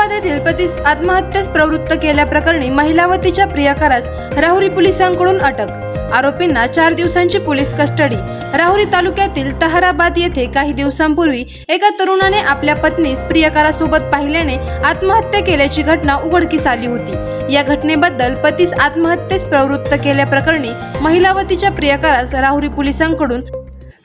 औरंगाबाद येथील पतीस आत्महत्येस प्रवृत्त केल्याप्रकरणी महिलावतीच्या प्रियकरास राहुरी पोलिसांकडून अटक। आरोपींना 4 दिवसांची पोलीस कस्टडी। राहुरी तालुक्यातील तहाराबाद येथे काही दिवसांपूर्वी एका तरुणाने आपल्या पत्नीस प्रियकरासोबत पाहिल्याने आत्महत्या केल्याची घटना उघडकीस आली होती। या घटनेबद्दल पतीस आत्महत्येस प्रवृत्त केल्याप्रकरणी महिलावतीच्या प्रियकरास राहुरी पोलिसांकडून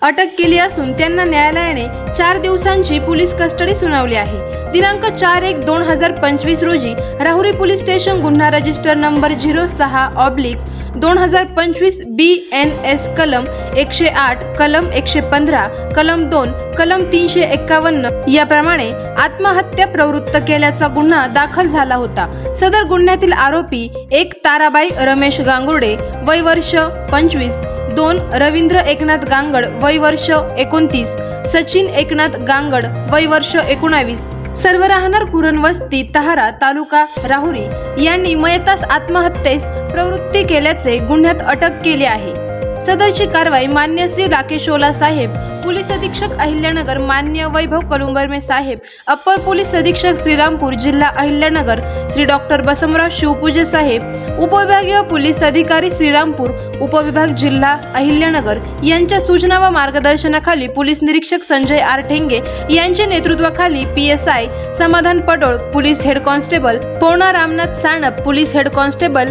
अटक केली असून त्यांना न्यायालयाने 4 दिवसांची पोलीस कस्टडी सुनावली आहे। दिनांक 4/1/2025 रोजी राहुरी पोलीस स्टेशन गुन्हा रजिस्टर नंबर 06/2025 BNS कलम 108 कलम 115 कलम 2 कलम 351 याप्रमाणे आत्महत्या प्रवृत्त केल्याचा गुन्हा दाखल झाला होता। सदर गुन्ह्यातील आरोपी 1 ताराबाई रमेश गांगुर्डे वय वर्ष 25, 2 रवींद्र एकनाथ गांगड वय वर्ष 29, सचिन एकनाथ गांगड वय वर्ष 19, सर्व राहणार कुरण वस्ती तहारा तालुका राहुरी यांनी मयतास आत्महत्येस प्रवृत्ती केल्याचे गुन्ह्यात अटक केली आहे। सदरची कारवाई मान्य श्री राकेशोला साहेब, पोलीस अधीक्षक अहिल्यानगर, मान्य वैभव कलुंबर्मे साहेब, अप्पर पोलीस अधीक्षक श्रीरामपूर जिल्हा अहिल्यानगर, श्री डॉक्टर बसवराव शिवपूजे साहेब, उपविभागीय पोलीस अधिकारी श्रीरामपूर उपविभाग जिल्हा अहिल्यानगर यांच्या सूचना व मार्गदर्शनाखाली पोलीस निरीक्षक संजय आर ठेंगे यांच्या नेतृत्वाखाली PSI Samadhan Padol, police head constable Pavana Ramnath Sanap, police head constable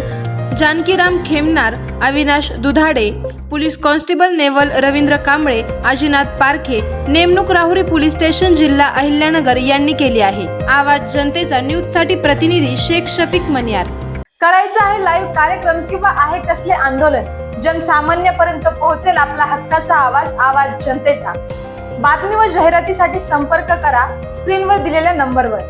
Jankiram Khemnar, Avinash Dudhade, police constable Newal Ravindra Kamble, Ajinath Parkhe नेमणूक राहुरी पोलीस स्टेशन जिल्हा अहिल्यानगर यांनी केली आहे। आवाज जनतेचा न्यूज साठी प्रतिनिधी शेख शफीक मनियार। करायचं आहे लाईव्ह कार्यक्रम किंवा आहे कसले आंदोलन, जनसामान्यपर्यंत पोहोचेल आपला हक्काचा आवाज, आवाज जनतेचा। बातमी व जाहिरातीसाठी संपर्क करा स्क्रीनवर दिलेल्या नंबरवर।